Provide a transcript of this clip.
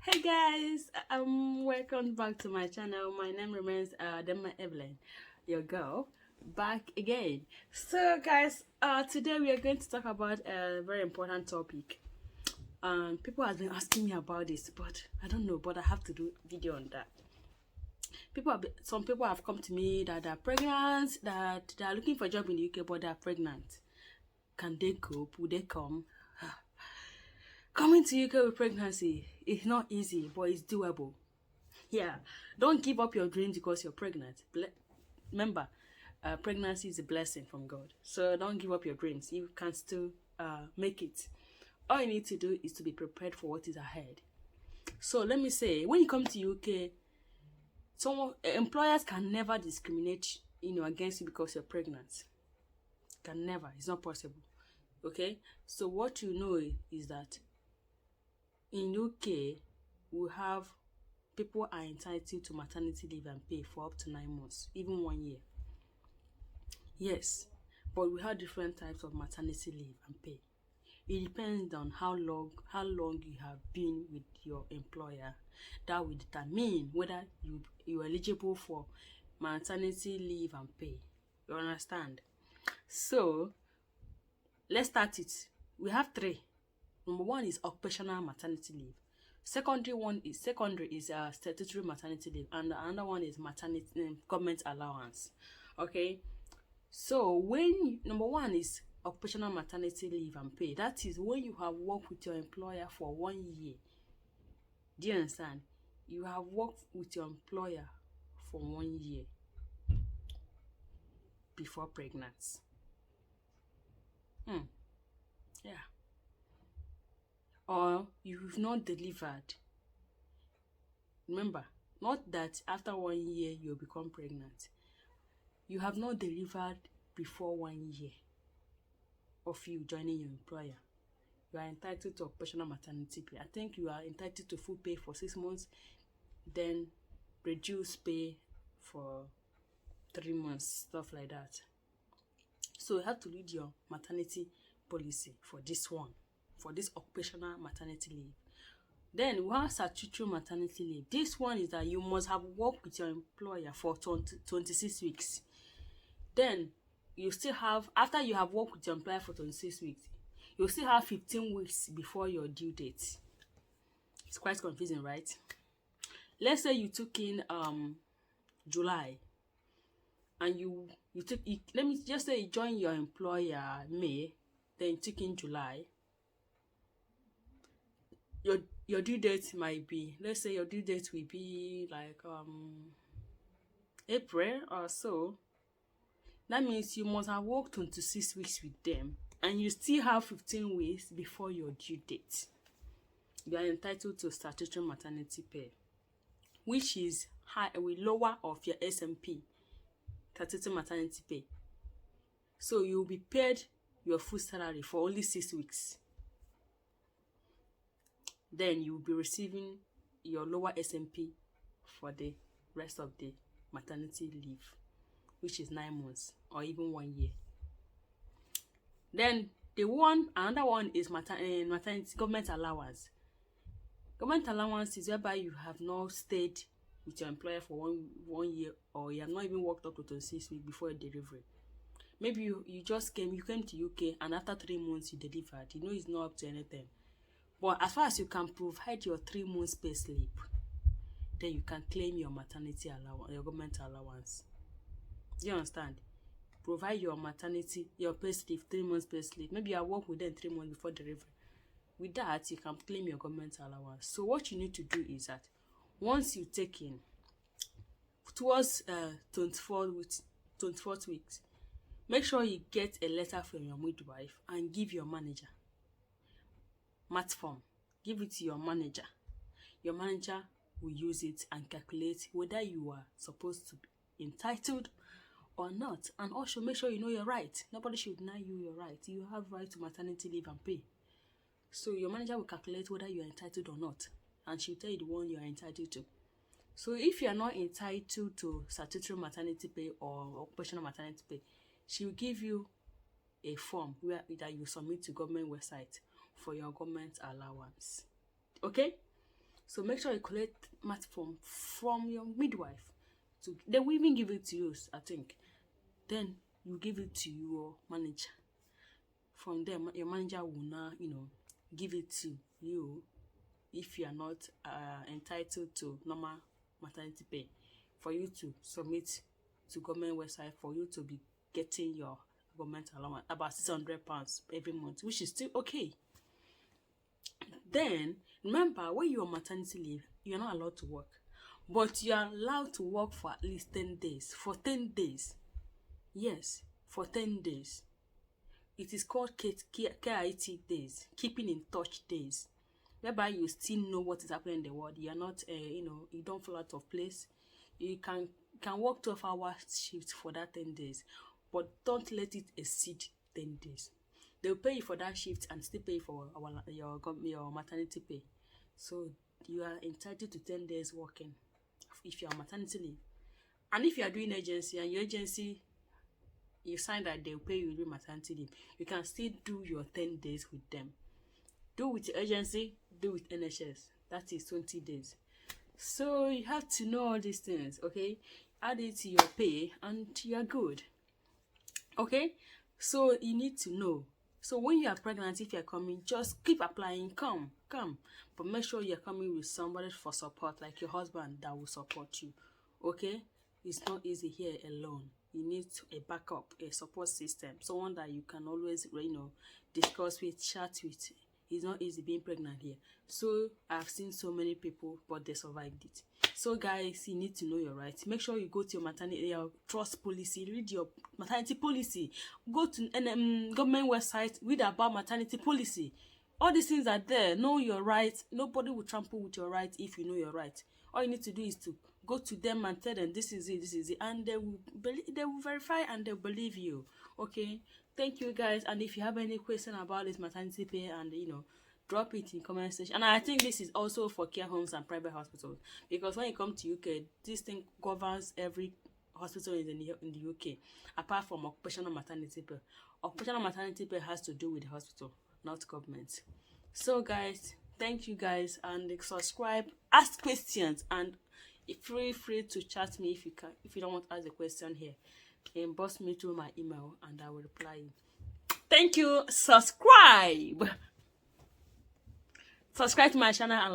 Hey guys, welcome back to my channel. My name remains dimmaevelyn, your girl, back again. So guys, today we are going to talk about a very important topic. People have been asking me about this, but I don't know, but I have to do video on that. Some people have come to me that they're pregnant, that they are looking for a job in the UK, but they're pregnant. Can they cope? Will they come? Coming to UK with pregnancy is not easy, but it's doable. Yeah, don't give up your dreams because you're pregnant. Remember, pregnancy is a blessing from God. So don't give up your dreams. You can still make it. All you need to do is to be prepared for what is ahead. So let me say, when you come to UK, employers can never discriminate, against you because you're pregnant. Can never. It's not possible. Okay. So what you know is that in UK, we have people are entitled to maternity leave and pay for up to 9 months, even 1 year. Yes, but we have different types of maternity leave and pay. It depends on how long you have been with your employer. That will determine whether you're eligible for maternity leave and pay. You understand? So let's start it. We have 3. Number 1 is occupational maternity leave. Secondary is statutory maternity leave, and another one is government allowance. Okay, so when number 1 is occupational maternity leave and pay, that is when you have worked with your employer for 1 year. Do you understand? You have worked with your employer for 1 year before pregnancy. Yeah. Or you've not delivered. Remember, not that after 1 year you'll become pregnant. You have not delivered before 1 year of you joining your employer. You are entitled to occupational maternity pay. I think you are entitled to full pay for 6 months, then reduce pay for 3 months, stuff like that. So you have to read your maternity policy for this one, for this occupational maternity leave. Then we have statutory maternity leave. This one is that you must have worked with your employer for 26 weeks. Then you still have, after you have worked with your employer for 26 weeks, you still have 15 weeks before your due date. It's quite confusing, right? Let's say you took in July, and let me just say you joined your employer May, then you took in July. Your due date might be, let's say your due date will be like April or so. That means you must have worked 26 weeks with them, and you still have 15 weeks before your due date. You are entitled to statutory maternity pay, which is lower of your SMP, statutory maternity pay. So you'll be paid your full salary for only 6 weeks. Then you'll be receiving your lower SMP for the rest of the maternity leave, which is 9 months or even 1 year. Then another one is maternity government allowance. Government allowance is whereby you have not stayed with your employer for one year, or you have not even worked up to 26 weeks before your delivery. Maybe you came to UK, and after 3 months you delivered. It's not up to anything. But as far as you can provide your 3 months pay slip, then you can claim your maternity allowance, your government allowance. Do you understand? Provide your pay slip, 3 months pay slip. Maybe you work with them 3 months before delivery. With that, you can claim your government allowance. So what you need to do is that once you take in towards 24th weeks, make sure you get a letter from your midwife and give your manager. Mat form. Give it to your manager. Your manager will use it and calculate whether you are supposed to be entitled or not. And also make sure you know your right. Nobody should deny you your right. You have right to maternity leave and pay. So your manager will calculate whether you are entitled or not, and she'll tell you the one you are entitled to. So if you are not entitled to statutory maternity pay or occupational maternity pay, she will give you a form that you submit to government website for your government allowance. Okay? So make sure you collect mat form from your midwife. So they will even give it to you, I think. Then you give it to your manager. From there, your manager will now, give it to you if you are not entitled to normal maternity pay, for you to submit to government website for you to be getting your government allowance, about £600 every month, which is still okay. Then remember, when you're on maternity leave, you're not allowed to work, but you are allowed to work for at least 10 days. For 10 days, yes, for 10 days. It is called KIT days, keeping in touch days, whereby you still know what is happening in the world. You are not, you don't fall out of place. You can work 12-hour shifts for that 10 days, but don't let it exceed 10 days. They'll pay you for that shift and still pay for your maternity pay. So you are entitled to 10 days working if you are maternity leave. And if you are doing agency and your agency, you sign that they'll pay you during maternity leave, you can still do your 10 days with them. Do with your agency, do with NHS. That is 20 days. So you have to know all these things, okay? Add it to your pay and you're good. Okay? So you need to know. So when you are pregnant, if you're coming, just keep applying. Come. But make sure you're coming with somebody for support, like your husband that will support you. Okay? It's not easy here alone. You need a backup, a support system, someone that you can always, discuss with, chat with. It's not easy being pregnant here. So I've seen so many people, but they survived it. So guys, you need to know your rights. Make sure you go to your maternity, your trust policy, read your maternity policy. Go to government website, read about maternity policy. All these things are there. Know your rights. Nobody will trample with your rights if you know your rights. All you need to do is to go to them and tell them this is it, and they will verify and they'll believe you. Okay, thank you guys. And if you have any question about this maternity pay, and drop it in comment section. And I think this is also for care homes and private hospitals, because when you come to UK, this thing governs every hospital in the UK, apart from occupational maternity pay. Occupational maternity pay has to do with the hospital, not government. So guys, thank you guys, and subscribe, ask questions, and feel free to chat me if you don't want to ask a question here. Inbox me through my email and I will reply you. Thank you. Subscribe to my channel and